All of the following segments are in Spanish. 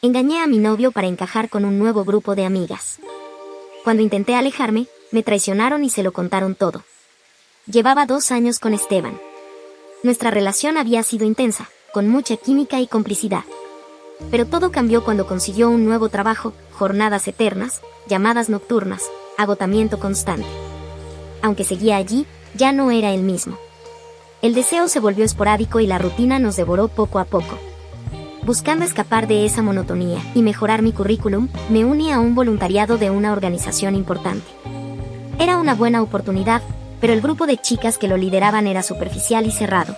Engañé a mi novio para encajar con un nuevo grupo de amigas. Cuando intenté alejarme, me traicionaron y se lo contaron todo. Llevaba 2 años con Esteban. Nuestra relación había sido intensa, con mucha química y complicidad. Pero todo cambió cuando consiguió un nuevo trabajo, jornadas eternas, llamadas nocturnas, agotamiento constante. Aunque seguía allí, ya no era el mismo. El deseo se volvió esporádico y la rutina nos devoró poco a poco. Buscando escapar de esa monotonía y mejorar mi currículum, me uní a un voluntariado de una organización importante. Era una buena oportunidad, pero el grupo de chicas que lo lideraban era superficial y cerrado.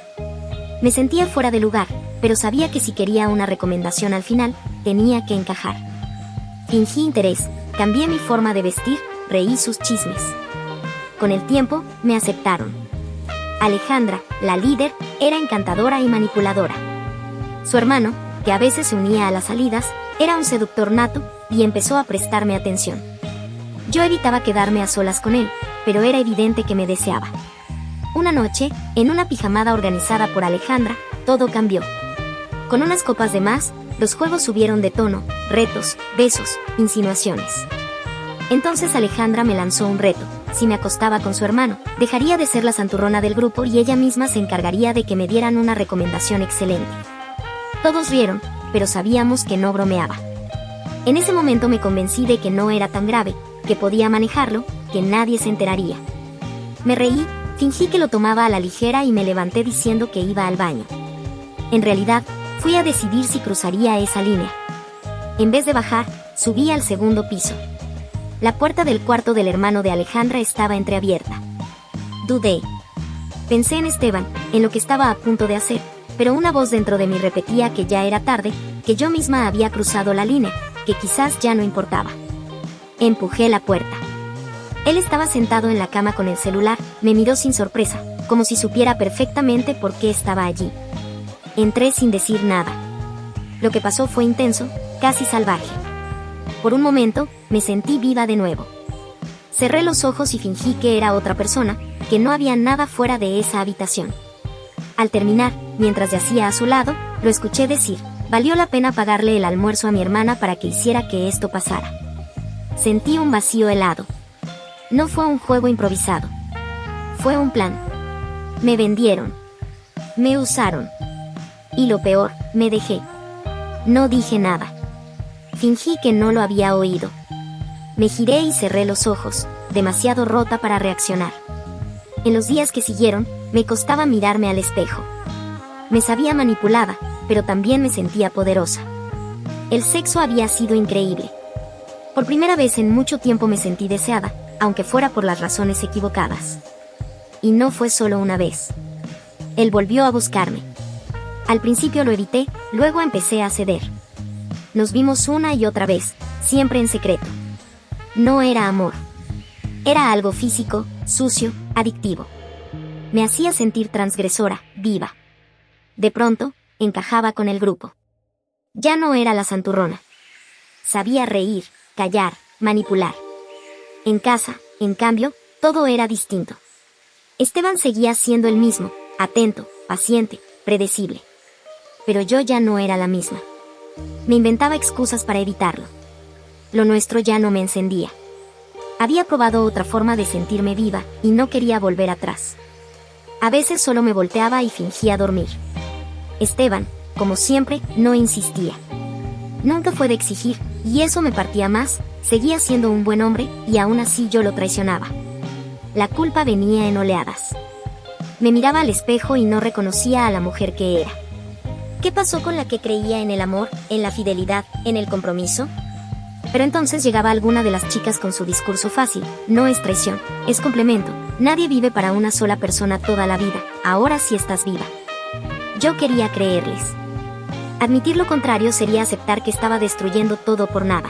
Me sentía fuera de lugar, pero sabía que si quería una recomendación al final, tenía que encajar. Fingí interés, cambié mi forma de vestir, reí sus chismes. Con el tiempo, me aceptaron. Alejandra, la líder, era encantadora y manipuladora. Su hermano, que a veces se unía a las salidas, era un seductor nato y empezó a prestarme atención. Yo evitaba quedarme a solas con él, pero era evidente que me deseaba. Una noche, en una pijamada organizada por Alejandra, todo cambió. Con unas copas de más, los juegos subieron de tono, retos, besos, insinuaciones. Entonces Alejandra me lanzó un reto: si me acostaba con su hermano, dejaría de ser la santurrona del grupo y ella misma se encargaría de que me dieran una recomendación excelente. Todos rieron, pero sabíamos que no bromeaba. En ese momento me convencí de que no era tan grave, que podía manejarlo, que nadie se enteraría. Me reí, fingí que lo tomaba a la ligera y me levanté diciendo que iba al baño. En realidad, fui a decidir si cruzaría esa línea. En vez de bajar, subí al segundo piso. La puerta del cuarto del hermano de Alejandra estaba entreabierta. Dudé. Pensé en Esteban, en lo que estaba a punto de hacer, pero una voz dentro de mí repetía que ya era tarde, que yo misma había cruzado la línea, que quizás ya no importaba. Empujé la puerta. Él estaba sentado en la cama con el celular, me miró sin sorpresa, como si supiera perfectamente por qué estaba allí. Entré sin decir nada. Lo que pasó fue intenso, casi salvaje. Por un momento, me sentí viva de nuevo. Cerré los ojos y fingí que era otra persona, que no había nada fuera de esa habitación. Al terminar, mientras yacía a su lado, lo escuché decir: valió la pena pagarle el almuerzo a mi hermana para que hiciera que esto pasara. Sentí un vacío helado. No fue un juego improvisado. Fue un plan. Me vendieron. Me usaron. Y lo peor, me dejé. No dije nada. Fingí que no lo había oído. Me giré y cerré los ojos, demasiado rota para reaccionar. En los días que siguieron, me costaba mirarme al espejo. Me sabía manipulada, pero también me sentía poderosa. El sexo había sido increíble. Por primera vez en mucho tiempo me sentí deseada, aunque fuera por las razones equivocadas. Y no fue solo una vez. Él volvió a buscarme. Al principio lo evité, luego empecé a ceder. Nos vimos una y otra vez, siempre en secreto. No era amor. Era algo físico, sucio, adictivo. Me hacía sentir transgresora, viva. De pronto, encajaba con el grupo. Ya no era la santurrona. Sabía reír, callar, manipular. En casa, en cambio, todo era distinto. Esteban seguía siendo el mismo, atento, paciente, predecible. Pero yo ya no era la misma. Me inventaba excusas para evitarlo. Lo nuestro ya no me encendía. Había probado otra forma de sentirme viva y no quería volver atrás. A veces solo me volteaba y fingía dormir. Esteban, como siempre, no insistía. Nunca fue de exigir, y eso me partía más. Seguía siendo un buen hombre, y aún así yo lo traicionaba. La culpa venía en oleadas. Me miraba al espejo y no reconocía a la mujer que era. ¿Qué pasó con la que creía en el amor, en la fidelidad, en el compromiso? Pero entonces llegaba alguna de las chicas con su discurso fácil: no es traición, es complemento, nadie vive para una sola persona toda la vida, ahora sí estás viva. Yo quería creerles. Admitir lo contrario sería aceptar que estaba destruyendo todo por nada.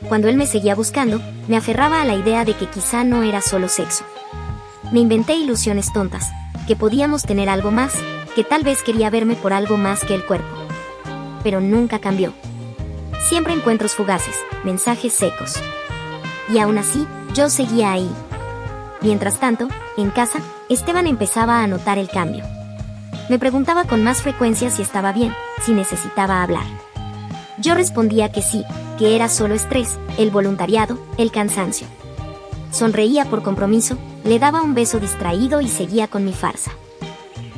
Cuando él me seguía buscando, me aferraba a la idea de que quizá no era solo sexo. Me inventé ilusiones tontas, que podíamos tener algo más, que tal vez quería verme por algo más que el cuerpo. Pero nunca cambió. Siempre encuentros fugaces, mensajes secos. Y aún así, yo seguía ahí. Mientras tanto, en casa, Esteban empezaba a notar el cambio. Me preguntaba con más frecuencia si estaba bien, si necesitaba hablar. Yo respondía que sí, que era solo estrés, el voluntariado, el cansancio. Sonreía por compromiso, le daba un beso distraído y seguía con mi farsa.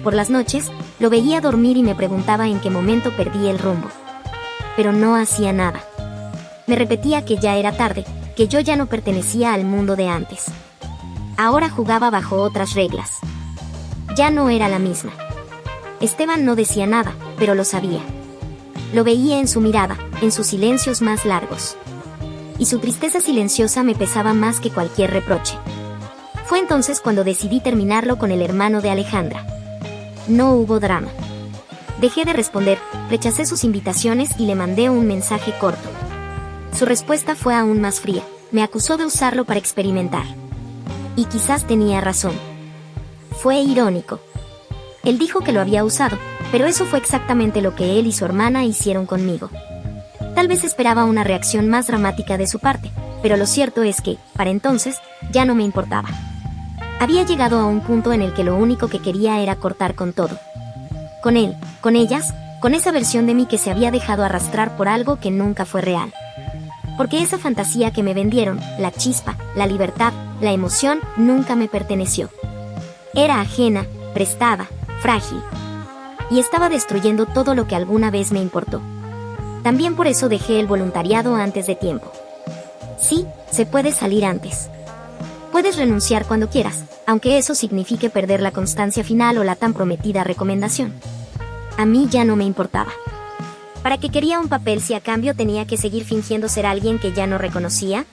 Por las noches, lo veía dormir y me preguntaba en qué momento perdí el rumbo. Pero no hacía nada. Me repetía que ya era tarde, que yo ya no pertenecía al mundo de antes. Ahora jugaba bajo otras reglas. Ya no era la misma. Esteban no decía nada, pero lo sabía. Lo veía en su mirada, en sus silencios más largos. Y su tristeza silenciosa me pesaba más que cualquier reproche. Fue entonces cuando decidí terminarlo con el hermano de Alejandra. No hubo drama. Dejé de responder, rechacé sus invitaciones y le mandé un mensaje corto. Su respuesta fue aún más fría. Me acusó de usarlo para experimentar. Y quizás tenía razón. Fue irónico. Él dijo que lo había usado, pero eso fue exactamente lo que él y su hermana hicieron conmigo. Tal vez esperaba una reacción más dramática de su parte, pero lo cierto es que, para entonces, ya no me importaba. Había llegado a un punto en el que lo único que quería era cortar con todo. Con él, con ellas, con esa versión de mí que se había dejado arrastrar por algo que nunca fue real. Porque esa fantasía que me vendieron, la chispa, la libertad, la emoción, nunca me perteneció. Era ajena, prestada, frágil. Y estaba destruyendo todo lo que alguna vez me importó. También por eso dejé el voluntariado antes de tiempo. Sí, se puede salir antes. Puedes renunciar cuando quieras, aunque eso signifique perder la constancia final o la tan prometida recomendación. A mí ya no me importaba. ¿Para qué quería un papel si a cambio tenía que seguir fingiendo ser alguien que ya no reconocía?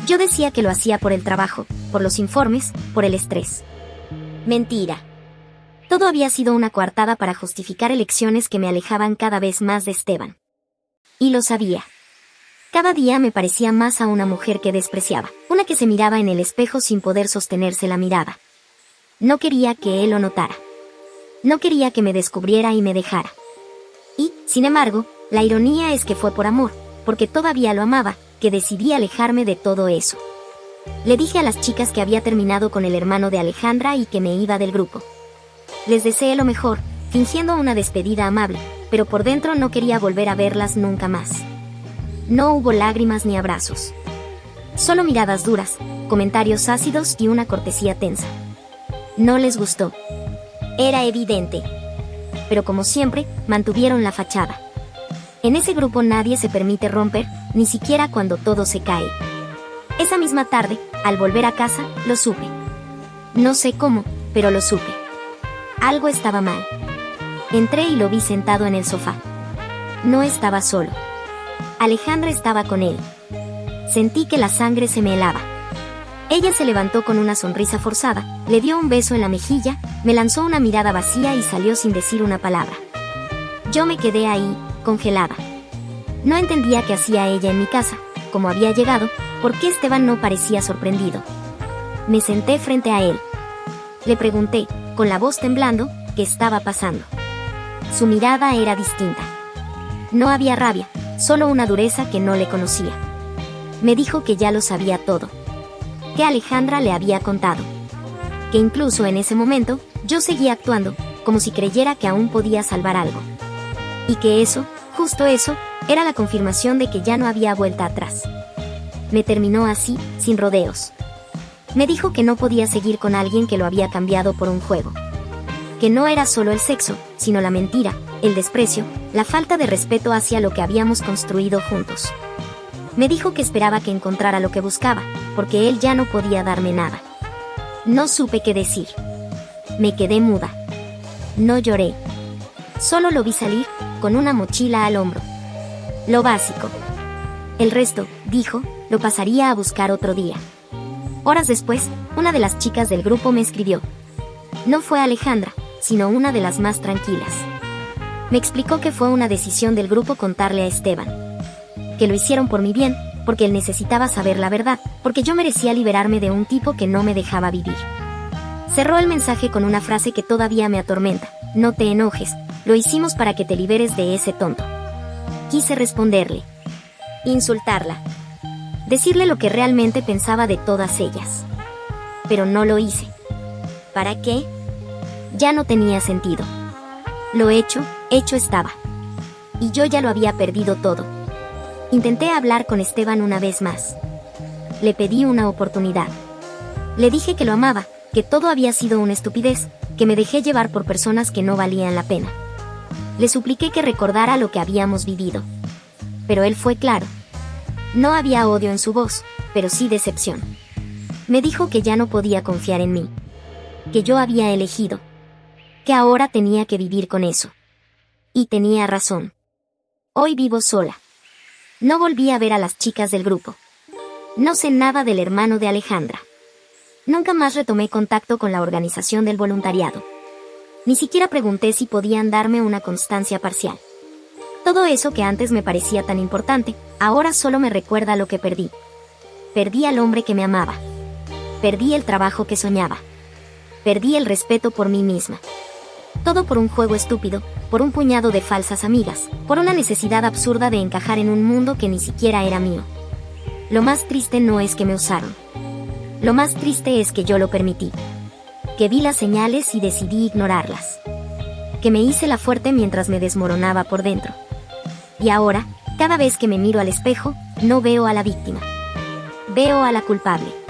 Yo decía que lo hacía por el trabajo, por los informes, por el estrés. Mentira. Todo había sido una coartada para justificar elecciones que me alejaban cada vez más de Esteban. Y lo sabía. Cada día me parecía más a una mujer que despreciaba, una que se miraba en el espejo sin poder sostenerse la mirada. No quería que él lo notara. No quería que me descubriera y me dejara. Y, sin embargo, la ironía es que fue por amor, porque todavía lo amaba, que decidí alejarme de todo eso. Le dije a las chicas que había terminado con el hermano de Alejandra y que me iba del grupo. Les deseé lo mejor, fingiendo una despedida amable, pero por dentro no quería volver a verlas nunca más. No hubo lágrimas ni abrazos. Solo miradas duras, comentarios ácidos y una cortesía tensa. No les gustó. Era evidente. Pero como siempre, mantuvieron la fachada. En ese grupo nadie se permite romper, ni siquiera cuando todo se cae. Esa misma tarde, al volver a casa, lo supe. No sé cómo, pero lo supe. Algo estaba mal. Entré y lo vi sentado en el sofá. No estaba solo. Alejandra estaba con él. Sentí que la sangre se me helaba. Ella se levantó con una sonrisa forzada, le dio un beso en la mejilla, me lanzó una mirada vacía y salió sin decir una palabra. Yo me quedé ahí, congelada. No entendía qué hacía ella en mi casa, cómo había llegado, por qué Esteban no parecía sorprendido. Me senté frente a él. Le pregunté, con la voz temblando, qué estaba pasando. Su mirada era distinta. No había rabia, solo una dureza que no le conocía. Me dijo que ya lo sabía todo. Que Alejandra le había contado. Que incluso en ese momento, yo seguía actuando, como si creyera que aún podía salvar algo. Y que eso, justo eso, era la confirmación de que ya no había vuelta atrás. Me terminó así, sin rodeos. Me dijo que no podía seguir con alguien que lo había cambiado por un juego. Que no era solo el sexo, sino la mentira, el desprecio, la falta de respeto hacia lo que habíamos construido juntos. Me dijo que esperaba que encontrara lo que buscaba, porque él ya no podía darme nada. No supe qué decir. Me quedé muda. No lloré. Solo lo vi salir, con una mochila al hombro. Lo básico. El resto, dijo, lo pasaría a buscar otro día. Horas después, una de las chicas del grupo me escribió. No fue Alejandra, sino una de las más tranquilas. Me explicó que fue una decisión del grupo contarle a Esteban. Que lo hicieron por mi bien, porque él necesitaba saber la verdad, porque yo merecía liberarme de un tipo que no me dejaba vivir. Cerró el mensaje con una frase que todavía me atormenta. No te enojes, lo hicimos para que te liberes de ese tonto. Quise responderle. Insultarla. Decirle lo que realmente pensaba de todas ellas. Pero no lo hice. ¿Para qué? Ya no tenía sentido. Lo hecho estaba. Y yo ya lo había perdido todo. Intenté hablar con Esteban una vez más. Le pedí una oportunidad. Le dije que lo amaba, que todo había sido una estupidez, que me dejé llevar por personas que no valían la pena. Le supliqué que recordara lo que habíamos vivido. Pero él fue claro. No había odio en su voz, pero sí decepción. Me dijo que ya no podía confiar en mí. Que yo había elegido. Que ahora tenía que vivir con eso. Y tenía razón. Hoy vivo sola. No volví a ver a las chicas del grupo. No sé nada del hermano de Alejandra. Nunca más retomé contacto con la organización del voluntariado. Ni siquiera pregunté si podían darme una constancia parcial. Todo eso que antes me parecía tan importante, ahora solo me recuerda lo que perdí. Perdí al hombre que me amaba. Perdí el trabajo que soñaba. Perdí el respeto por mí misma. Todo por un juego estúpido, por un puñado de falsas amigas, por una necesidad absurda de encajar en un mundo que ni siquiera era mío. Lo más triste no es que me usaron. Lo más triste es que yo lo permití. Que vi las señales y decidí ignorarlas. Que me hice la fuerte mientras me desmoronaba por dentro. Y ahora, cada vez que me miro al espejo, no veo a la víctima. Veo a la culpable.